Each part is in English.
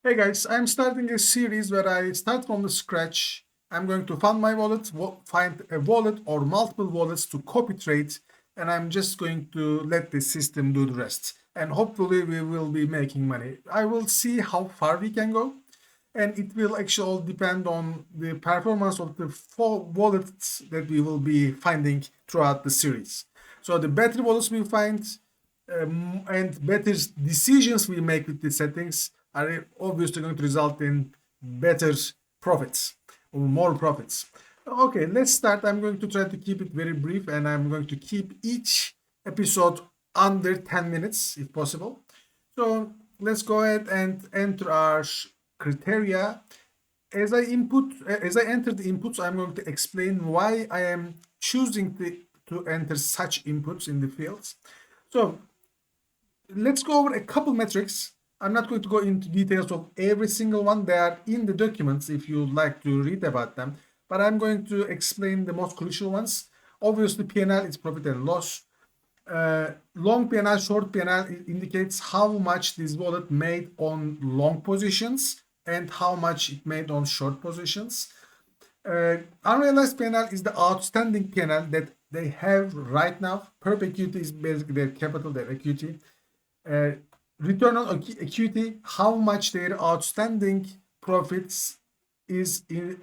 Hey guys, I'm starting a series where I start from the scratch. I'm going to find my wallet, find a wallet or multiple wallets to copy trade, and I'm just going to let the system do the rest. And hopefully we will be making money. I will see how far we can go, and it will actually all depend on the performance of the four wallets that we will be finding throughout the series. So the better wallets we find, and better decisions we make with the settings are obviously going to result in better profits or more profits. Okay, let's start. I'm going to try to keep it very brief, and I'm going to keep each episode under 10 minutes if possible. So let's go ahead and enter our criteria. As I enter the inputs, I'm going to explain why I am choosing to enter such inputs in the fields. So let's go over a couple metrics. I'm not going to go into details of every single one. They are in the documents if you'd like to read about them. But I'm going to explain the most crucial ones. Obviously, P&L is profit and loss. Long P&L, short P&L indicates how much this wallet made on long positions and how much it made on short positions. Unrealized P&L is the outstanding P&L that they have right now. Perpetuity is basically their capital, their equity. Return on equity, how much their outstanding profits is in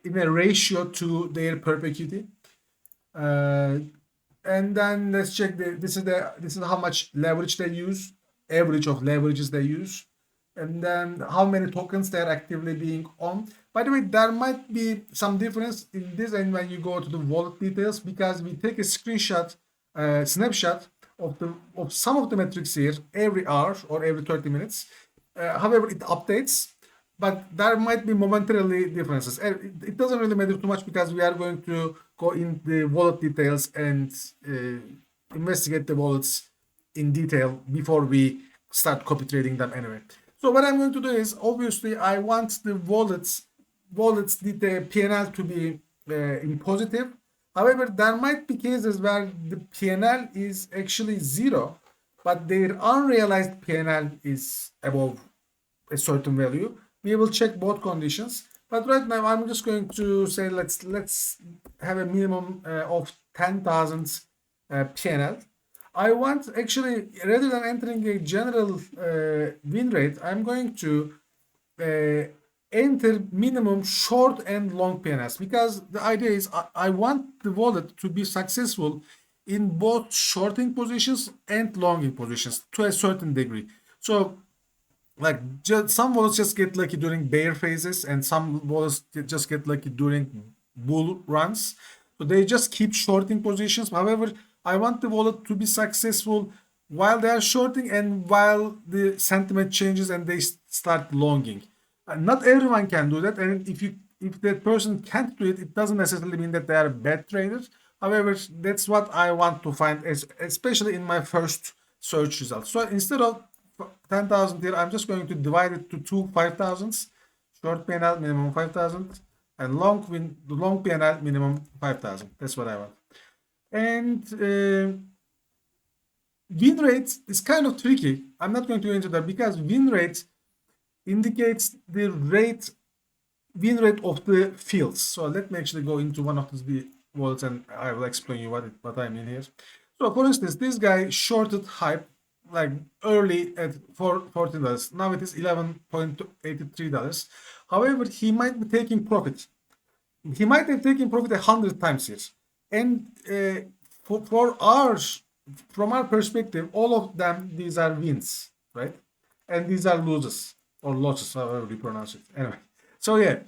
a ratio to their perpetuity. And then let's check this is how much leverage they use, average of leverages they use, and then how many tokens they're actively being on. By the way, there might be some difference in this and when you go to the wallet details, because we take a screenshot, snapshot of some of the metrics here every hour or every 30 minutes. However, it updates, but there might be momentarily differences. It doesn't really matter too much because we are going to go in the wallet details and investigate the wallets in detail before we start copy trading them anyway. So what I'm going to do is, obviously, I want the wallets the P&L to be in positive. However, there might be cases where the P&L is actually zero, but their unrealized P&L is above a certain value. We will check both conditions. But right now, I'm just going to say let's have a minimum of 10,000 P&L. I want actually, rather than entering a general win rate, I'm going to enter minimum short and long PNS, because the idea is I want the wallet to be successful in both shorting positions and longing positions to a certain degree. So like some wallets just get lucky during bear phases and some wallets just get lucky during bull runs. So they just keep shorting positions. However, I want the wallet to be successful while they are shorting and while the sentiment changes and they start longing. Not everyone can do that, and if that person can't do it, it doesn't necessarily mean that they are bad traders. However, that's what I want to find, especially in my first search results. So instead of 10,000 here, I'm just going to divide it to two 5,000s. Short PNL minimum 5,000 and long PNL minimum 5,000. That's what I want. And win rate is kind of tricky. I'm not going to go into that because win rate indicates the win rate of the fields. So let me actually go into one of the wallets and I will explain you what I mean here. So for instance, this guy shorted Hype like early at $14. Now it is $11.83. However, he might be taking profit. He might have taken profit 100 times here. And from our perspective, all of them, these are wins, right? And these are losses or losses, however you pronounce it. Anyway, so yeah,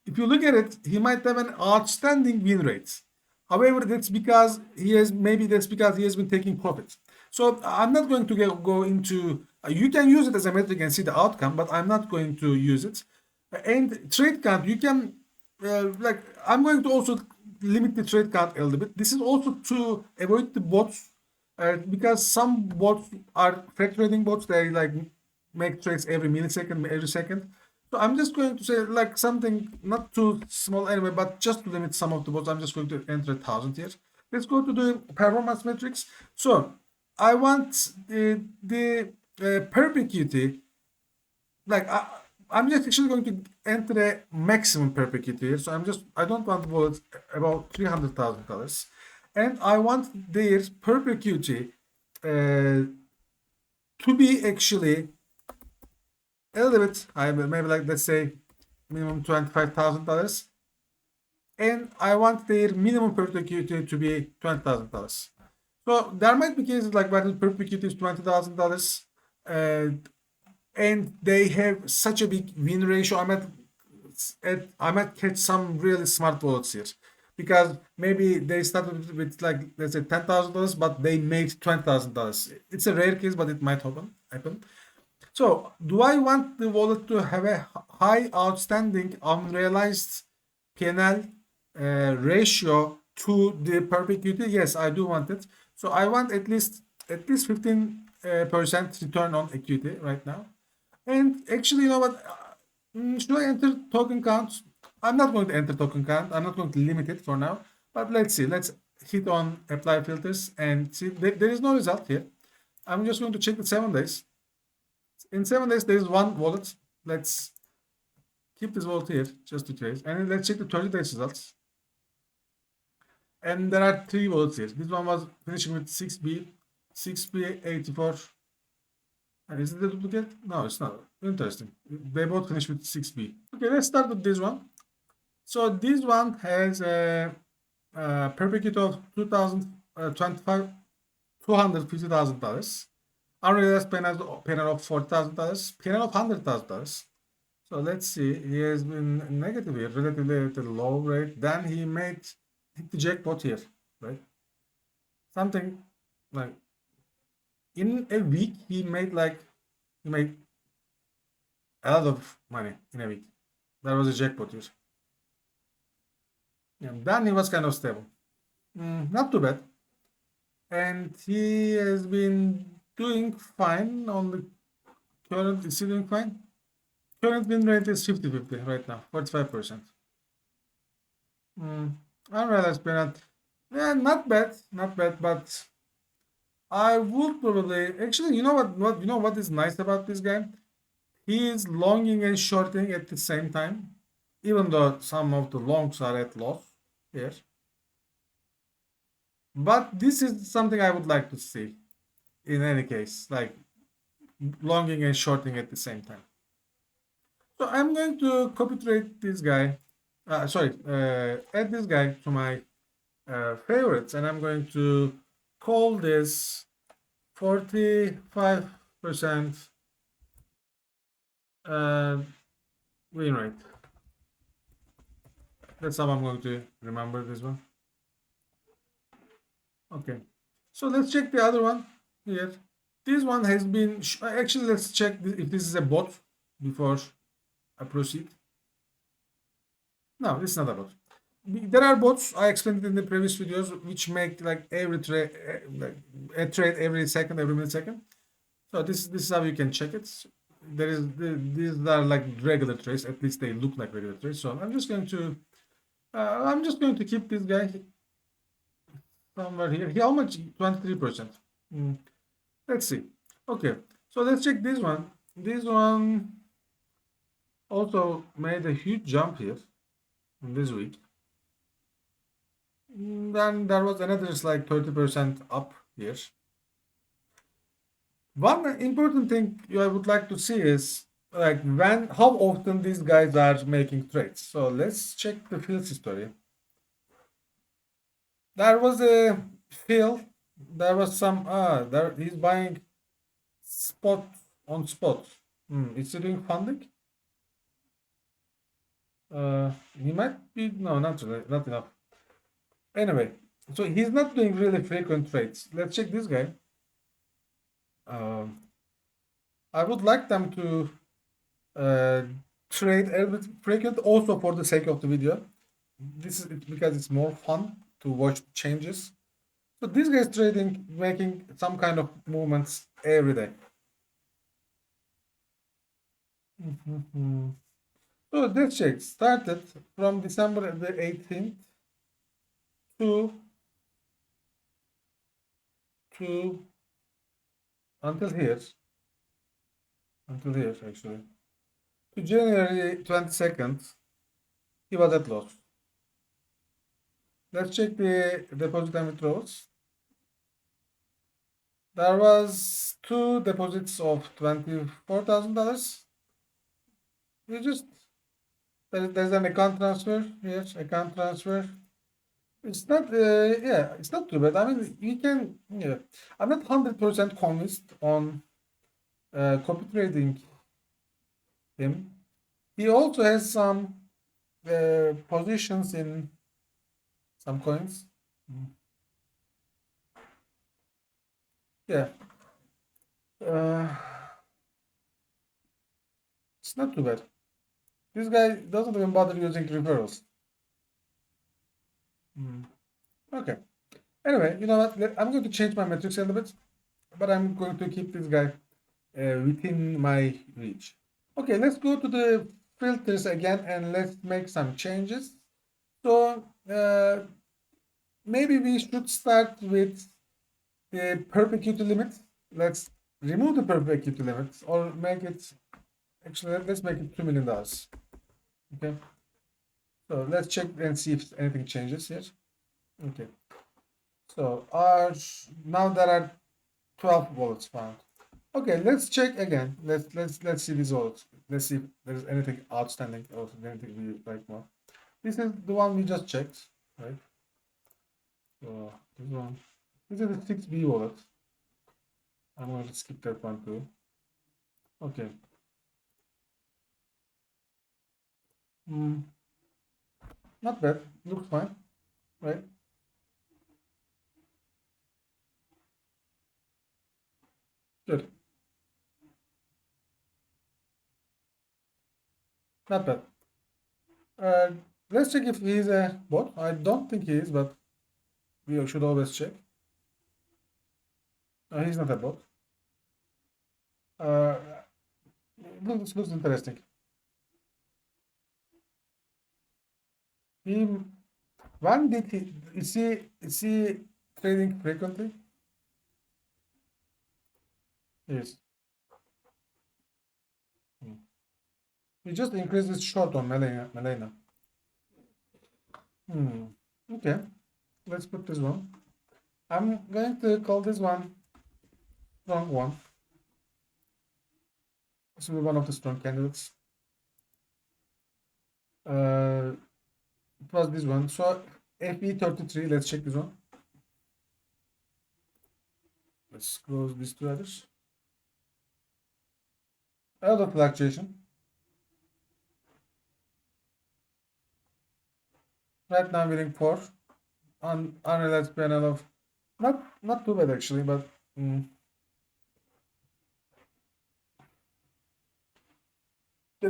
if you look at it, he might have an outstanding win rate. However, that's because he has been taking profits. So I'm not going to go into. You can use it as a metric and see the outcome, but I'm not going to use it. And trade count, you can I'm going to also limit the trade count a little bit. This is also to avoid the bots, because some bots are fake trading bots. They like make trades every millisecond, every second. So I'm just going to say like something not too small anyway, but just to limit some of the bots, I'm just going to enter 1,000 here. Let's go to the performance metrics. So I want the perpetuity like I'm just actually going to enter a maximum perpetuity here. So I don't want wallets about $300,000, and I want their perpetuity to be actually a little bit higher, maybe like let's say minimum $25,000, and I want their minimum perpetuity to be $20,000. So there might be cases like where the perpetuity is $20,000, uh, and they have such a big win ratio. I might catch some really smart wallets here, because maybe they started with like let's say $10,000, but they made $20,000. It's a rare case, but it might happen. So, do I want the wallet to have a high outstanding unrealized P&L ratio to the perpetuity? Yes, I do want it. So I want at least 15% return on equity right now. And actually, you know what? Should I enter token count? I'm not going to enter token count. I'm not going to limit it for now. But let's see. Let's hit on apply filters and see. There is no result here. I'm just going to check the 7 days. In 7 days, there is one wallet. Let's keep this wallet here just to trace. And then let's check the 30 days results. And there are three wallets here. This one was finishing with 6B 84. And is it a duplicate? No, it's not. Interesting. They both finish with 6B. Okay, let's start with this one. So this one has a perpetuity of 2025, $250,000. Unrealized penal of $40,000, penal of $100,000. So let's see, he has been negative here, relatively at a low rate. Then he hit the jackpot here, right? Something like in a week he made a lot of money in a week. That was a jackpot here. Yeah, then he was kind of stable. Not too bad. And he has been doing fine on the current. Is he doing fine? Current win rate is 50-50 right now, 45%. Unrealized penalty. Yeah, not bad, not bad, but I would probably actually, what is nice about this guy? He is longing and shorting at the same time, even though some of the longs are at loss here. But this is something I would like to see in any case, like longing and shorting at the same time. So I'm going to copy trade this guy. Add this guy to my favorites, and I'm going to call this 45% win rate. That's how I'm going to remember this one. Okay, so let's check the other one here. This one has been actually, let's check if this is a bot before I proceed. No, it's not a bot. There are bots, I explained it in the previous videos, which make like every trade, like a trade every second, every millisecond. So this is how you can check it. These are like regular trades. At least they look like regular trades. So I'm just going to keep this guy somewhere here. How much? 23%. Let's see. Okay, so let's check this one. This one also made a huge jump here in this week. Then there was another like 30% up here. One important thing I would like to see is like how often these guys are making trades. So let's check the field history. There was a fill. There was some there he's buying spot on spot. Is he doing funding? He might be, no, not really, not enough. Anyway, so he's not doing really frequent trades. Let's check this guy. I would like them to trade a little bit frequent also for the sake of the video. This is because it's more fun to watch changes. So this guy is trading, making some kind of movements every day. So this check started from December the 18th to to until here actually. To January 22nd, he was at loss. Let's check the deposit and withdrawals. There was two deposits of $24,000. You just there's an account transfer. Yes, account transfer. It's not yeah, it's not too bad. I mean, you can yeah. I'm not 100% convinced on copy trading him. He also has some positions in some coins. Mm. Yeah, uh, it's not too bad. This guy doesn't even bother using referrals. Mm. Okay. Anyway, you know what? I'm going to change my metrics a little bit, but I'm going to keep this guy within my reach. Okay, let's go to the filters again and let's make some changes. So maybe we should start with the perpetuity limit. Let's remove the perpetuity limit or make it, actually, let's make it $2 million. Okay, so let's check and see if anything changes here. Okay, so now there are 12 wallets found. Okay, let's check again. Let's see these wallets. Let's see if there's anything outstanding or anything we like more. This is the one we just checked, right? So this one. This is the 6B wallet. I'm going to skip that one too. Okay. Not bad. Looks fine, right? Good. Not bad. Uh, let's check if he's a bot. I don't think he is, but we should always check. He's not a bot. Uh, looks interesting. He, when did he, is he trading frequently? Yes. Hmm. He just increased his short on Melena. Hmm. Okay. Let's put this one. I'm going to call this one strong one. This will be one of the strong candidates. It was this one. So FE33, let's check this one. Let's close these two others. A lot of fluctuation. Right now we're in 4 on unrealized panel of not too bad actually, but there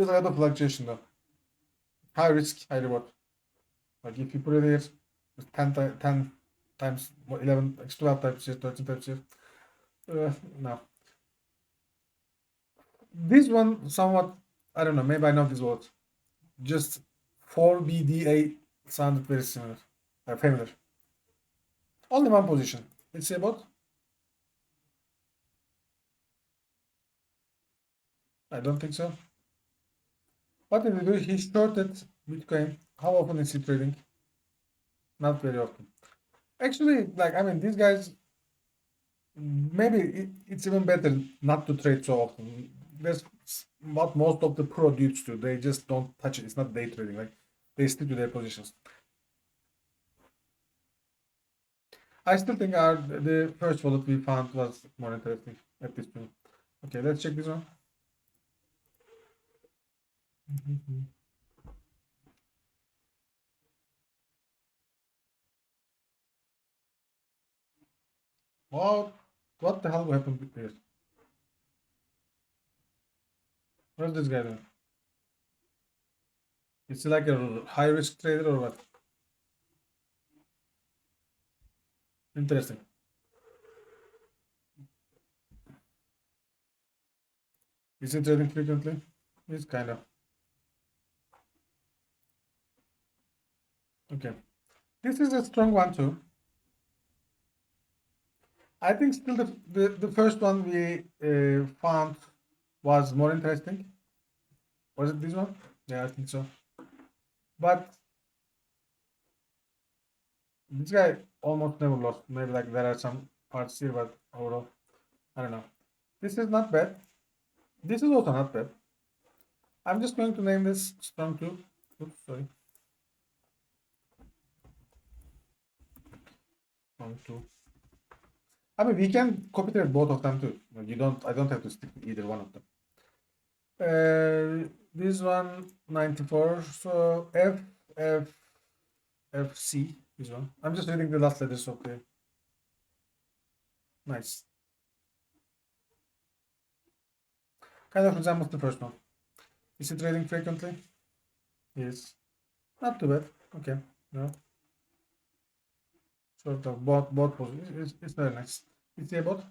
is a lot of fluctuation though. High risk, high reward. Like if you put it here, it's 10 times 11, 12 times here, 13 times here. No. This one somewhat, I don't know, maybe I know this word. Just 4BDA sounded very similar, familiar. Only one position. It's about, I don't think so. What did he do? He shorted Bitcoin. How often is he trading? Not very often. Actually, like, I mean, these guys, maybe it's even better not to trade so often. That's what most of the pro dudes do. They just don't touch it. It's not day trading. Like, they stick to their positions. I still think the first wallet we found was more interesting at this point. Okay, let's check this one. What the hell happened with this? What's this guy doing? Is he like a high risk trader or what? Interesting. Is he trading frequently? He's kind of. Okay. This is a strong one too. I think still the first one we found was more interesting. Was it this one? Yeah, I think so. But this guy almost never lost. Maybe like there are some parts here, but overall, I don't know. This is not bad. This is also not bad. I'm just going to name this strong 2. Oops, sorry. Strong 2. I mean, we can copy trade both of them too. Like, I don't have to stick to either one of them. This one 94. So F F C. This one. I'm just reading the last letters. Okay. Nice. Kind of resembles the first one. Is it trading frequently? Yes. Not too bad. Okay. No. Sort of bot position. It's very nice. It's a bot.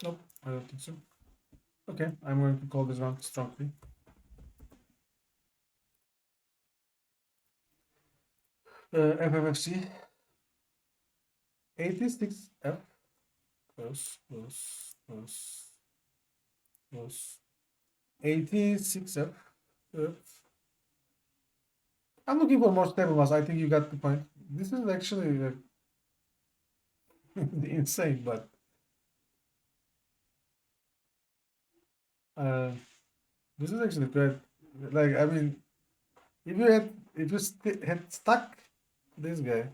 Nope. I don't think so. Okay. I'm going to call this one strongly. FFFC 86F. Close. 86F. I'm looking for more stable ones. I think you got the point. This is actually insane, but uh, this is actually great. Like, I mean, if you had stuck this guy,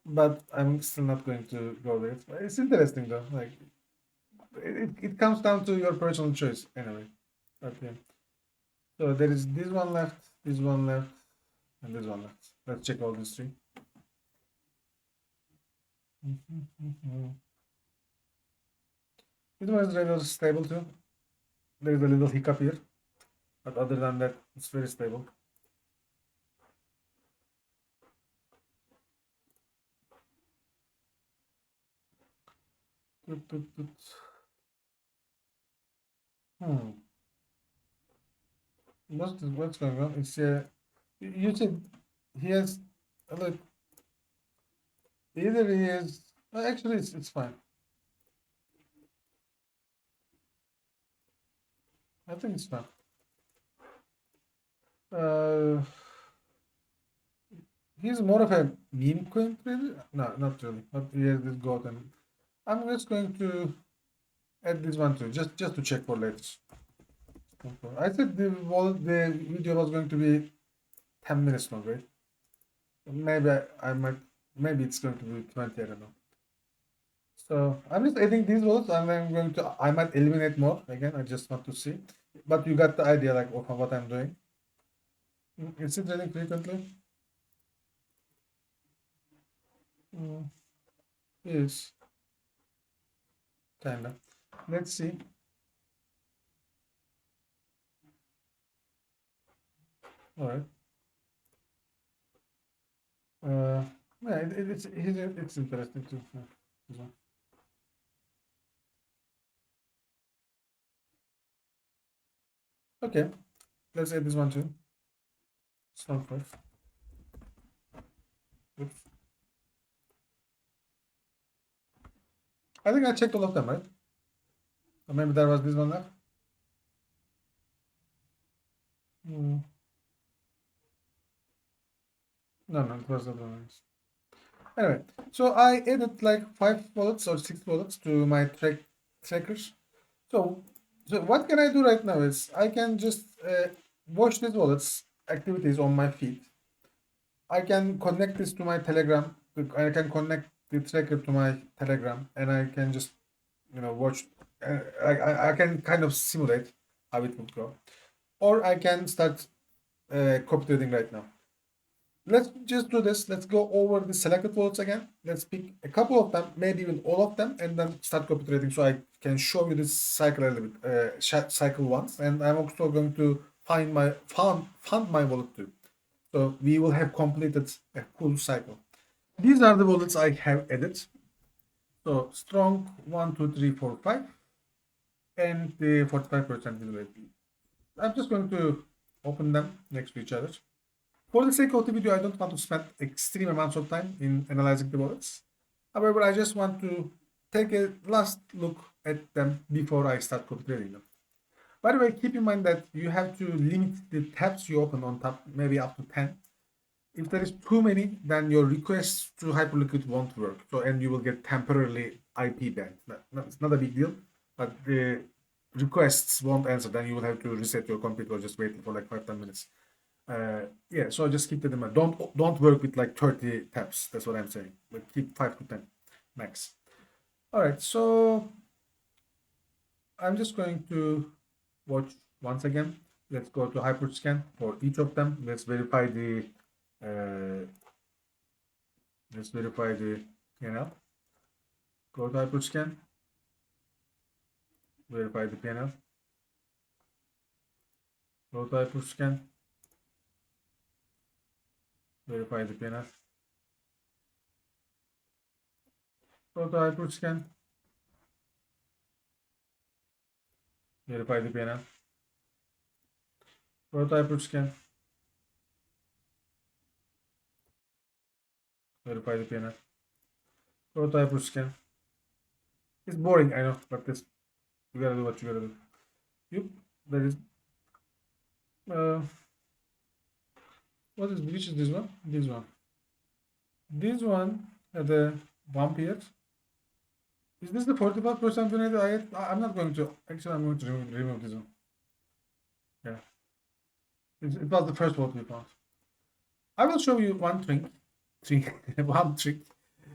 but I'm still not going to go there. It's interesting though. Like, it comes down to your personal choice anyway. Okay. So there is this one left, this one left, and this one left. Let's check all these three. This one is rather stable too. There is a little hiccup here, but other than that, it's very stable. Hmm. What's going on? It's you said he has look. Either he is actually it's fine. I think it's fine. Uh, he's more of a meme coin trader. No, not really. But he has this goat, and I'm just going to add this one too, just to check for later. I said the video was going to be 10 minutes long, right? Maybe I might, maybe it's going to be 20, I don't know. So I'm just adding these rows and I'm going to, I might eliminate more again, I just want to see. But you got the idea like of what I'm doing. Is it trading frequently? Yes, kinda. Let's see. All right. Yeah, it's interesting too. Yeah, this one. Okay, let's add this one too. Strong 5. Oops. I think I checked all of them, right? Or maybe there was this one left. Hmm. No, it was the other one. Anyway, so I added like 5 wallets or 6 wallets to my trackers. So, so what can I do right now is I can just watch these wallets activities on my feed. I can connect this to my Telegram. I can connect the tracker to my Telegram, and I can just watch. I can kind of simulate how it would go, or I can start copy trading right now. Let's just do this. Let's go over the selected wallets again. Let's pick a couple of them, maybe even all of them, and then start copy trading so I can show you this cycle a little bit, cycle once. And I'm also going to fund my wallet too. So we will have completed a full cycle. These are the wallets I have added. So strong 1, 2, 3, 4, 5, and the 45% visibility. I'm just going to open them next to each other. For the sake of the video, I don't want to spend extreme amounts of time in analyzing the wallets. However, I just want to take a last look at them before I start copy trading them. By the way, keep in mind that you have to limit the tabs you open on top, maybe up to 10. If there is too many, then your requests to Hyperliquid won't work. So, and you will get temporarily IP banned. It's not a big deal, but the requests won't answer. Then you will have to reset your computer or just wait for like 5-10 minutes. Yeah, so just keep that in mind. Don't work with like 30 tabs. That's what I'm saying. But keep 5 to 10 max. All right, so I'm just going to watch once again. Let's go to Hyperscan for each of them. Let's verify the PNL. Go to Hyperscan. Verify the PNL. Go to Hyperscan. Verify the PNL. Go to Hyperscan. Verify the PNL. Go to Hyperscan. Verify the PNL. Go to Hyperscan. It's boring, I know, but this you gotta do what you gotta do. Yep, there is. Which is this one? This one. This one had a bump here. Is this the 45% donated? I'm not going to. Actually, I'm going to remove this one. Yeah. It was the first vote we found. I will show you one trick. One trick.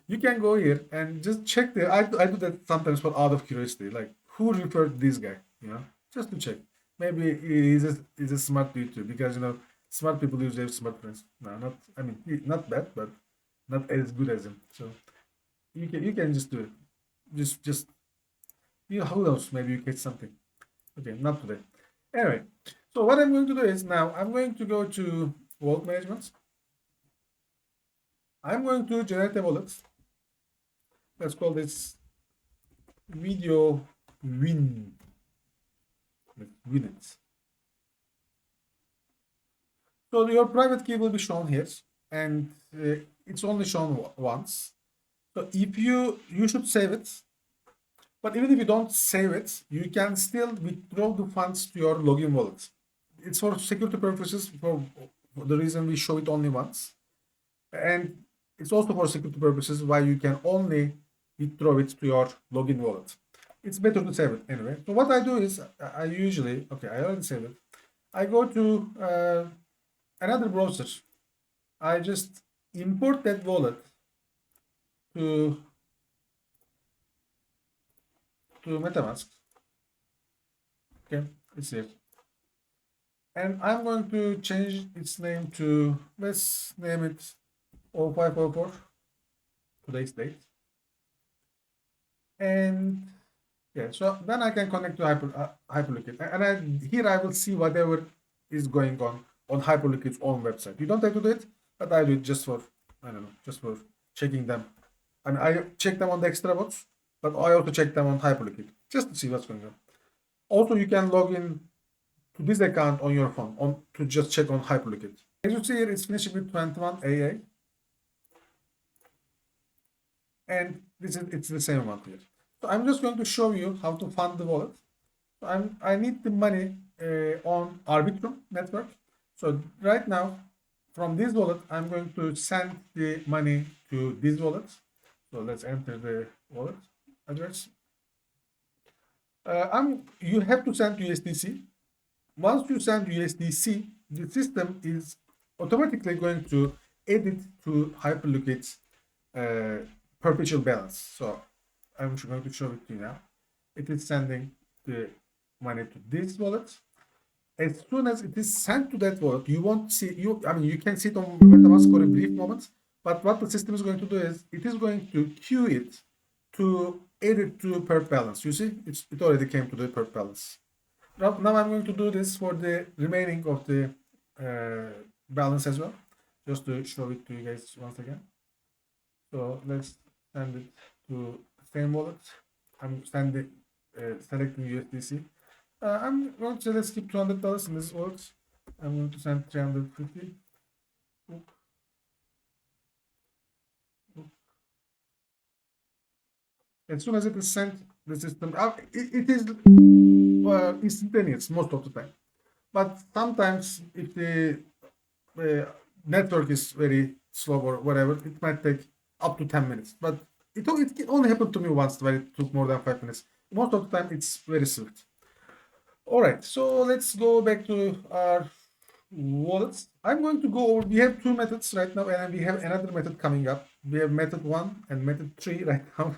You can go here and just check the. I do that sometimes for out of curiosity. Like, who referred this guy? You know, just to check. Maybe he's a smart dude too, because smart people usually have smart friends. No, not. I mean, not bad, but not as good as him. So you can just do it. Just who knows? Maybe you catch something. Okay, not today. Anyway, so what I'm going to do is now I'm going to go to wallet management. I'm going to generate a wallet. Let's call this video win. Let's win it. So your private key will be shown here, and it's only shown once. So if you should save it, but even if you don't save it, you can still withdraw the funds to your login wallet. It's for security purposes, for the reason we show it only once, and it's also for security purposes why you can only withdraw it to your login wallet. It's better to save it anyway. So what I do is I usually, okay, I already saved it. I go to another browser. I just import that wallet to MetaMask. Okay, it's here. And I'm going to change its name to, let's name it 0504, today's date. And yeah, so then I can connect to Hyperliquid. And here I will see whatever is going on Hyperliquid's own website. You don't have to do it, but I do it just for, I don't know, just for checking them. I mean, I check them on the extra bots, but I also check them on Hyperliquid just to see what's going on. Also, you can log in to this account on your phone to just check on Hyperliquid. As you see here, it's finishing with 21 AA. And it's the same amount here. So I'm just going to show you how to fund the wallet. So I need the money on Arbitrum network. So right now, from this wallet, I'm going to send the money to this wallet. So let's enter the wallet address. You have to send USDC. Once you send USDC, the system is automatically going to add it to Hyperliquid's perpetual balance. So I'm going to show it to you now. It is sending the money to this wallet. As soon as it is sent to that wallet, you won't see you can see it on MetaMask for a brief moment, but what the system is going to do is it is going to queue it to add it to perp balance. You see, it already came to the perp balance. Now I'm going to do this for the remaining of the balance as well, just to show it to you guys once again. So let's send it to the same wallet. I'm selecting USDC. I'm going to let's keep $200 in this wallet. I'm going to send 350. As soon as it is sent, the system, it is instantaneous most of the time. But sometimes if the network is very slow or whatever, it might take up to 10 minutes. But it only happened to me once where it took more than 5 minutes. Most of the time, it's very swift. All right, so let's go back to our wallets. I'm going to go over, we have two methods right now, and we have another method coming up. We have method 1 and method 3 right now.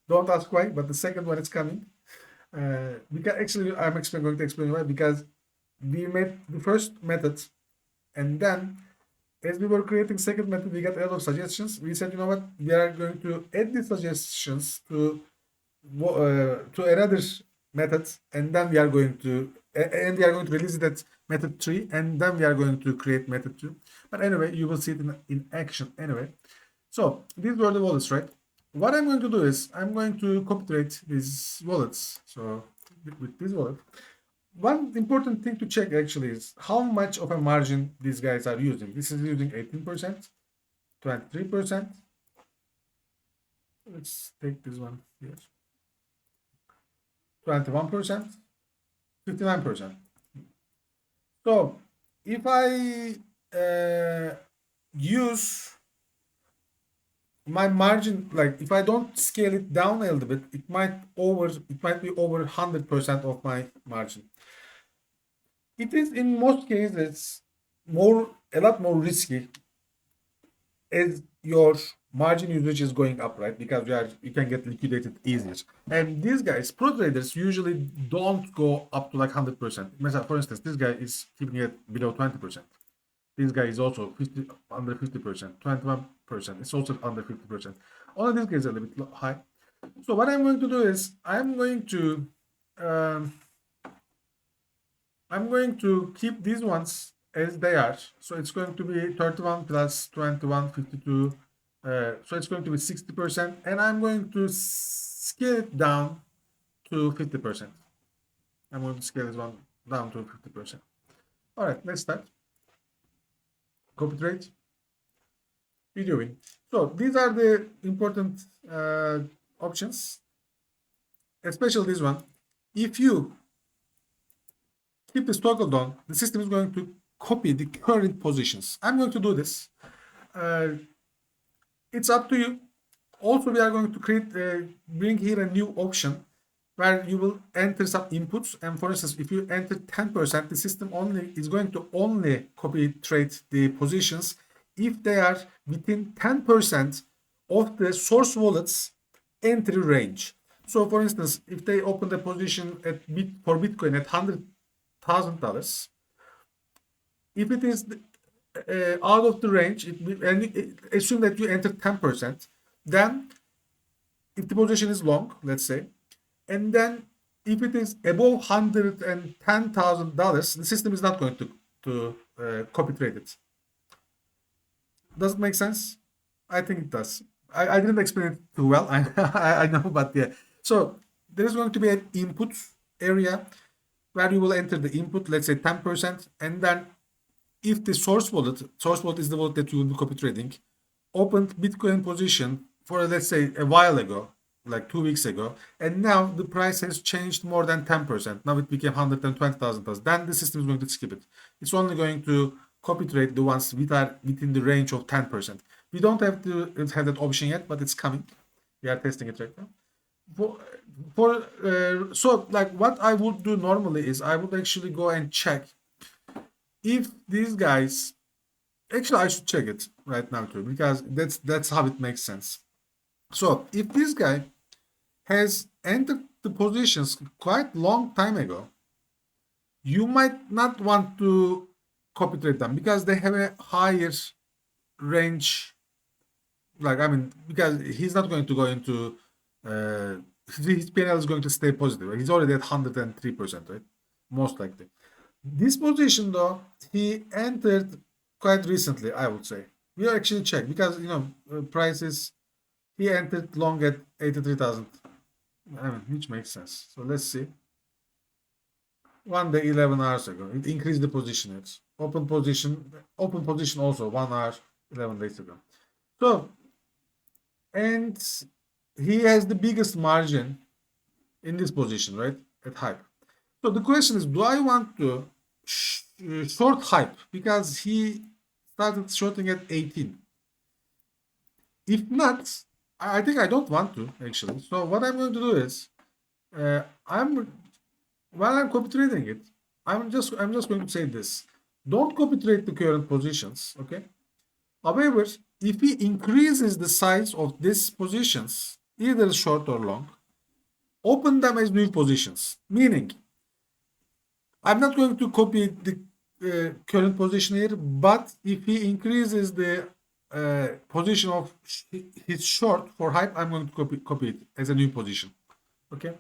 Don't ask why, but the second one is coming. Because actually, I'm going to explain why. Because we made the first method, and then as we were creating second method, we got a lot of suggestions. We said, you know what, we are going to add the suggestions to another method, and then we are going to release that method 3, and then we are going to create method 2. But anyway, you will see it in action anyway. So these were the wallets, right? What I'm going to do is I'm going to copy trade these wallets. So with this wallet, one important thing to check actually is how much of a margin these guys are using. This is using 18%, 23%. Let's take this one here. 21%, 59%. So if I use my margin, like if I don't scale it down a little bit, it might be over 100% of my margin. It is in most cases a lot more risky as your margin usage is going up, right? Because you can get liquidated easier. And these guys, pro traders, usually don't go up to like 100%. For instance, this guy is keeping it below 20%. This guy is also under 50%, 21%. It's also under 50%. Only this guy is a little bit high. So what I'm going to do is I'm going to keep these ones as they are. So it's going to be 31 plus 21, 52. So it's going to be 60%. And I'm going to scale it down to 50%. I'm going to scale this one down to 50%. All right, let's start. Copy trade. Videoing. So these are the important options, especially this one. If you keep this toggled on, the system is going to copy the current positions. I'm going to do this. It's up to you. Also, we are going to bring here a new option where you will enter some inputs. And for instance, if you enter 10%, the system is going to only copy trade the positions if they are within 10% of the source wallet's entry range. So for instance, if they open the position for Bitcoin at $100,000, if it is out of the range, assume that you enter 10%, then if the position is long, let's say, and then if it is above $110,000, the system is not going to copy trade it. Does it make sense? I think it does. I didn't explain it too well. I know, but yeah. So there is going to be an input area where you will enter the input, let's say 10%, and then if the source wallet is the wallet that you will be copy trading, opened Bitcoin position for let's say a while ago, like 2 weeks ago, and now the price has changed more than 10%. Now it became $120,000. Then the system is going to skip it. It's only going to copy trade the ones that are within the range of 10%. We don't have to have that option yet, but it's coming. We are testing it right now. So like what I would do normally is I would actually go and check if these guys, actually I should check it right now too, because that's how it makes sense. So if this guy has entered the positions quite long time ago, you might not want to copy trade them because they have a higher range. Like, I mean, because he's not going to go into his PNL is going to stay positive. He's already at 103%, right? Most likely. This position though, he entered quite recently, I would say. We actually check because prices, he entered long at 83,000. I mean, which makes sense. So let's see. 1 day 11 hours ago, it increased the position. It's open position also 1 hour 11 days ago. So, and he has the biggest margin in this position, right? At hype. So the question is, do I want to short hype because he started shorting at 18? If not, I think I don't want to actually. So what I'm going to do is, I'm while I'm copy trading it, I'm just going to say this: don't copy trade the current positions, okay? However, if he increases the size of these positions, either short or long, open them as new positions. Meaning, I'm not going to copy the current position here, but if he increases the position of his short for hype, I'm going to copy it as a new position. Okay,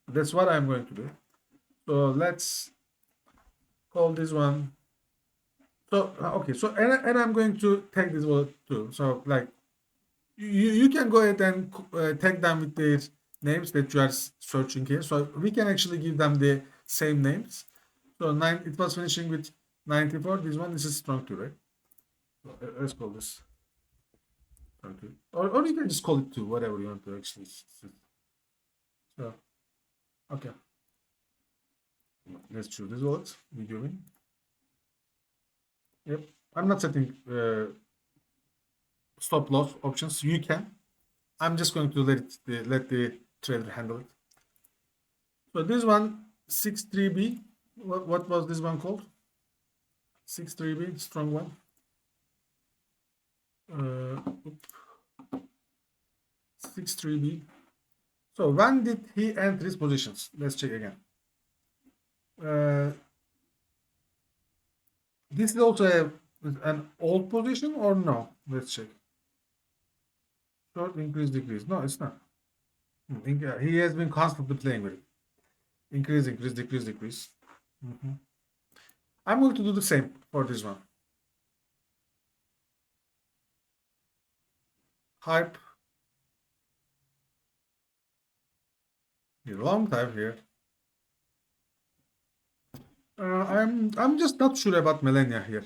that's what I'm going to do. So let's call this one. So okay, so and I'm going to tag this wallet too. So like you can go ahead and tag them with their names that you are searching here. So we can actually give them the same names. So it was finishing with 94. This one, this is strong 2, right? So, let's call this strong 2. Or you can just call it 2, whatever you want to actually. So, okay. Let's choose this wallet. Video in. Yep. I'm not setting stop loss options. You can. I'm just going to let the trader handle it. So this one, 63B. What was this one called? 63B, strong one. 63B. So when did he enter his positions? Let's check again. This is also an old position or no? Let's check. Short, increase, decrease. No, it's not. He has been constantly playing with it. Increase, increase, decrease, decrease. I'm going to do the same for this one. Hype. A long time here. I'm just not sure about Melania here.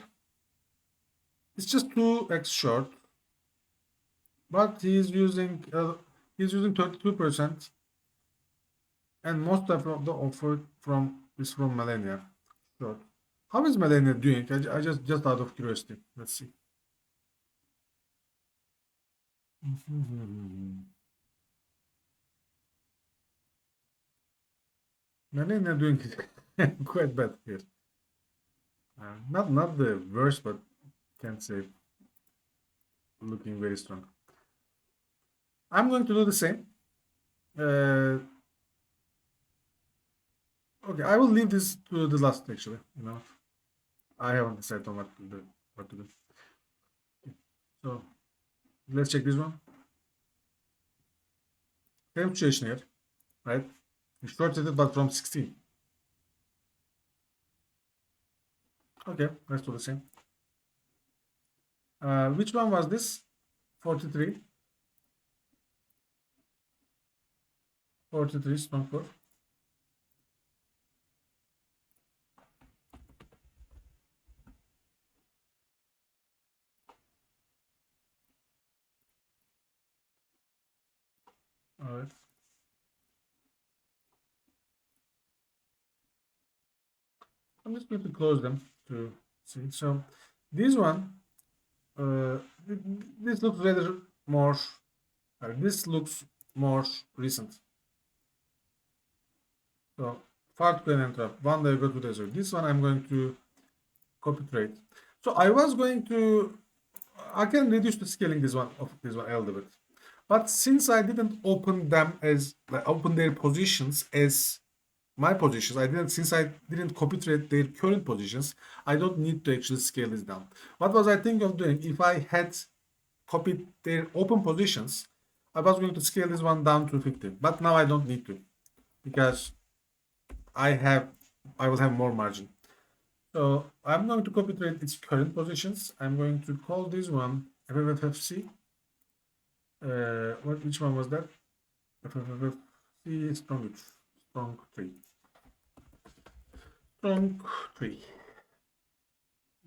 It's just 2x short, but he's using 32%, and most of the offer is from Melania short. How is Melania doing? I just out of curiosity. Let's see. Melania doing quite bad here. Not the worst, but can't say looking very strong. I'm going to do the same. Okay, I will leave this to the last actually. I haven't decided on what to do. So let's check this one. Same situation here, right? We shorted it, but from 16. Okay, let's do the same. Which one was this? 43. 43 strong 4. All right. I'm just going to close them to see. So this one, this looks rather more. This looks more recent. So far to and trap. One day go to desert. This one I'm going to copy trade. So I was going to. I can reduce the scaling this one a little bit. But since I didn't open them as open their positions as my positions, since I didn't copy trade their current positions, I don't need to actually scale this down. What was I thinking of doing? If I had copied their open positions, I was going to scale this one down to 50. But now I don't need to because I will have more margin. So I'm going to copy trade its current positions. I'm going to call this one FFFC. Which one was that? FFFC strong 3. Strong 3.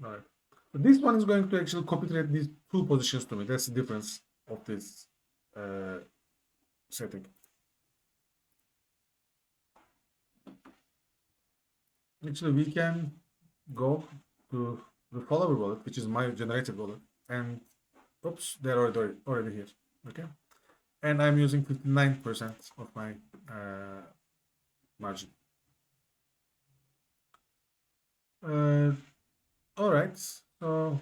All right. So this one is going to actually copy trade these two positions to me. That's the difference of this setting. Actually, we can go to the follower wallet, which is my generated wallet, and oops, they're already here. Okay, and I'm using 59% of my margin. All right. So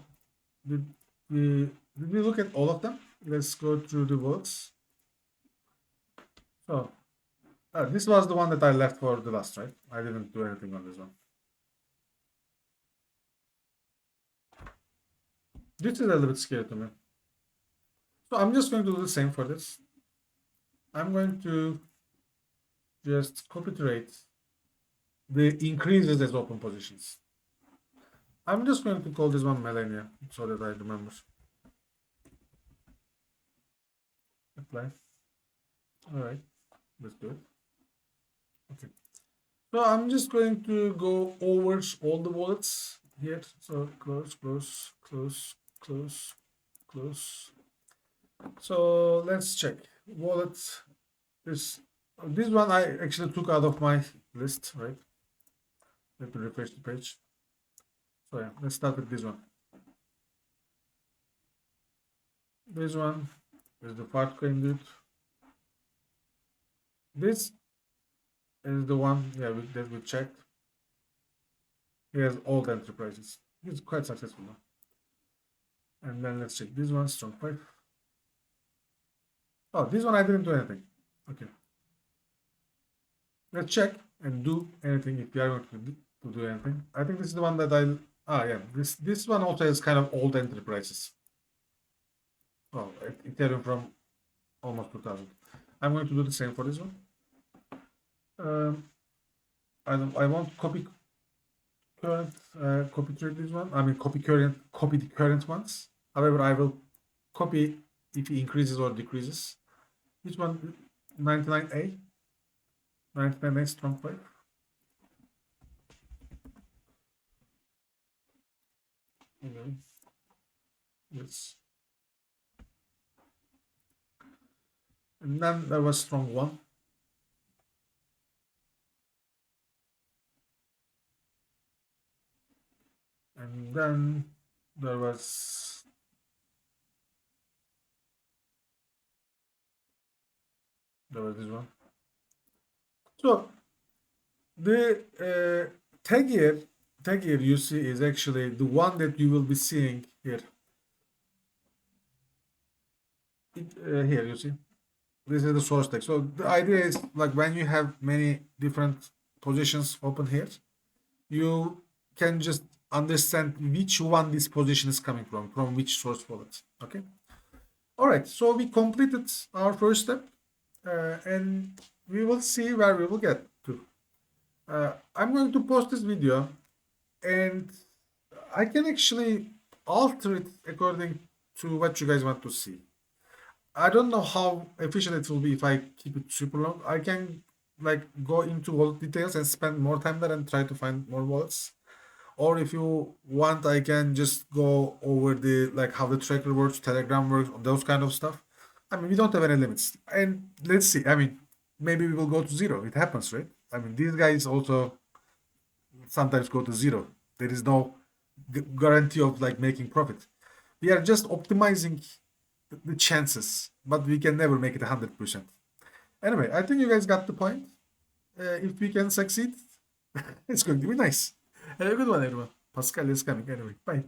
did we look at all of them? Let's go through the wallets. So this was the one that I left for the last, right? I didn't do anything on this one. This is a little bit scary to me. So I'm just going to do the same for this. I'm going to just copy trade the increases as open positions. I'm just going to call this one Melania so that I remember. Apply. All right, let's do it. Okay. So I'm just going to go over all the wallets here. So close, close, close, close, close. So let's check wallet. This one I actually took out of my list, right? Let me refresh the page. So yeah, let's start with this one. This one is the Fartcoin dude. This is the one, yeah, that we checked. He has all the enterprises. He's quite successful now. And then let's check this one, strong 5. Oh, this one I didn't do anything. Okay. Let's check and do anything if you are going to do anything. I think this is the one that yeah, this one also has kind of old enterprises. Oh, Ethereum from almost 2000. I'm going to do the same for this one. I won't copy current, copy trade this one. I mean, copy the current ones. However, I will copy if it increases or decreases. Which one? 99A. 99A strong 5. Okay. Yes. And then there was strong 1. And then there was this one. So the tag here you see is actually the one that you will be seeing here. Here you see. This is the source tag. So the idea is like when you have many different positions open here, you can just understand which one this position is coming from which source wallet. Okay. All right. So we completed our first step, and we will see where we will get to. I'm going to post this video, and I can actually alter it according to what you guys want to see. I don't know how efficient it will be if I keep it super long. I can like go into wallet details and spend more time there and try to find more wallets. Or if you want, I can just go over the like how the tracker works, Telegram works, those kind of stuff. I mean, we don't have any limits. And let's see. I mean, maybe we will go to 0. It happens, right? I mean, these guys also sometimes go to 0. There is no guarantee of like making profit. We are just optimizing the chances, but we can never make it 100%. Anyway, I think you guys got the point. If we can succeed, it's going to be nice. Have a good one, everyone. Pascal is coming anyway. Bye.